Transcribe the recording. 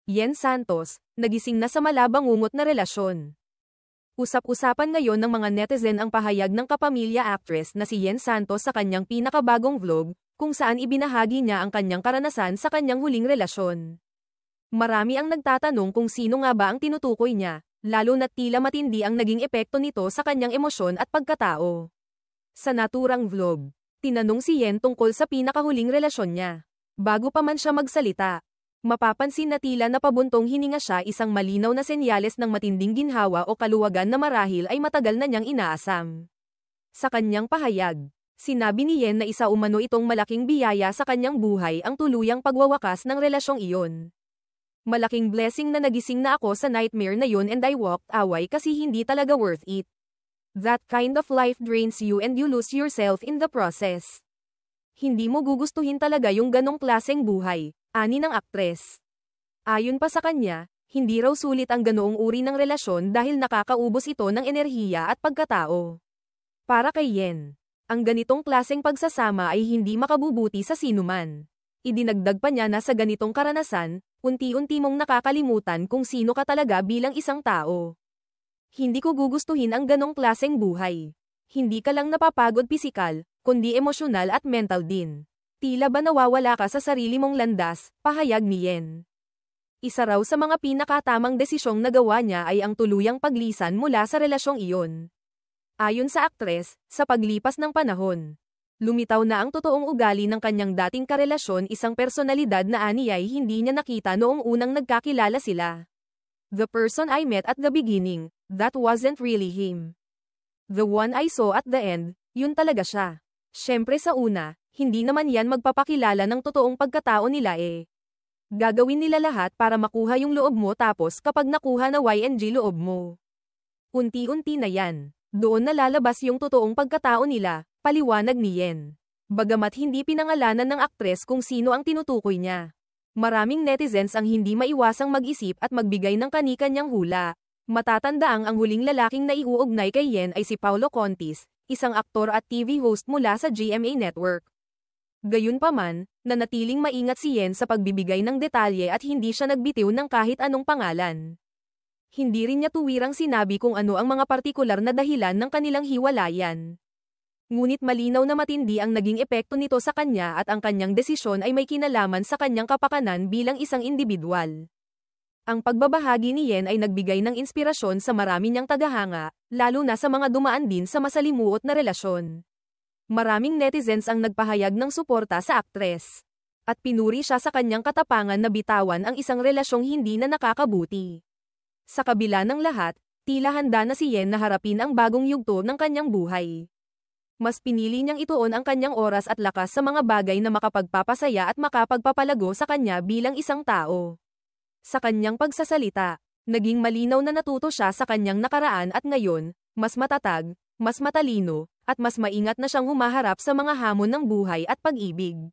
Yen Santos, nagising na sa malabangungot na relasyon. Usap-usapan ngayon ng mga netizen ang pahayag ng kapamilya actress na si Yen Santos sa kanyang pinakabagong vlog, kung saan ibinahagi niya ang kanyang karanasan sa kanyang huling relasyon. Marami ang nagtatanong kung sino nga ba ang tinutukoy niya, lalo na't tila matindi ang naging epekto nito sa kanyang emosyon at pagkatao. Sa naturang vlog, tinanong si Yen tungkol sa pinakahuling relasyon niya. Bago pa man siya magsalita, mapapansin na tila napabuntong hininga siya, isang malinaw na senyales ng matinding ginhawa o kaluwagan na marahil ay matagal na niyang inaasam. Sa kanyang pahayag, sinabi ni Yen na isa umano itong malaking biyaya sa kanyang buhay ang tuluyang pagwawakas ng relasyong iyon. Malaking blessing na nagising na ako sa nightmare na yun and I walked away kasi hindi talaga worth it. That kind of life drains you and you lose yourself in the process. Hindi mo gugustuhin talaga yung ganong klaseng buhay, ani ng aktres. Ayon pa sa kanya, hindi raw sulit ang ganoong uri ng relasyon dahil nakakaubos ito ng enerhiya at pagkatao. Para kay Yen, ang ganitong klaseng pagsasama ay hindi makabubuti sa sinuman. Idinagdag pa niya na sa ganitong karanasan, unti-unti mong nakakalimutan kung sino ka talaga bilang isang tao. Hindi ko gugustuhin ang ganong klaseng buhay. Hindi ka lang napapagod pisikal, kundi emosyonal at mental din. Tila ba nawawala ka sa sarili mong landas, pahayag ni Yen. Isa raw sa mga pinakatamang desisyong nagawa niya ay ang tuluyang paglisan mula sa relasyong iyon. Ayon sa aktres, sa paglipas ng panahon, lumitaw na ang totoong ugali ng kanyang dating karelasyon, isang personalidad na aniyay hindi niya nakita noong unang nagkakilala sila. The person I met at the beginning, that wasn't really him. The one I saw at the end, yun talaga siya. Siyempre sa una, hindi naman yan magpapakilala ng totoong pagkatao nila eh. Gagawin nila lahat para makuha yung loob mo, tapos kapag nakuha na YNG loob mo, unti-unti na yan. Doon nalalabas yung totoong pagkatao nila, paliwanag ni Yen. Bagamat hindi pinangalanan ng aktres kung sino ang tinutukoy niya, maraming netizens ang hindi maiwasang mag-isip at magbigay ng kani-kanyang hula. Matatandaang ang huling lalaking naiuugnay kay Yen ay si Paulo Contis, isang aktor at TV host mula sa GMA Network. Gayunpaman, nanatiling maingat si Yen sa pagbibigay ng detalye at hindi siya nagbitiw ng kahit anong pangalan. Hindi rin niya tuwirang sinabi kung ano ang mga partikular na dahilan ng kanilang hiwalayan. Ngunit malinaw na matindi ang naging epekto nito sa kanya at ang kanyang desisyon ay may kinalaman sa kanyang kapakanan bilang isang individual. Ang pagbabahagi ni Yen ay nagbigay ng inspirasyon sa marami niyang tagahanga, lalo na sa mga dumaan din sa masalimuot na relasyon. Maraming netizens ang nagpahayag ng suporta sa aktres. At pinuri siya sa kanyang katapangan na bitawan ang isang relasyong hindi na nakakabuti. Sa kabila ng lahat, tila handa na si Yen na harapin ang bagong yugto ng kanyang buhay. Mas pinili niyang ituon ang kanyang oras at lakas sa mga bagay na makapagpapasaya at makapagpapalago sa kanya bilang isang tao. Sa kanyang pagsasalita, naging malinaw na natuto siya sa kanyang nakaraan at ngayon, mas matatag, mas matalino, at mas maingat na siyang humaharap sa mga hamon ng buhay at pag-ibig.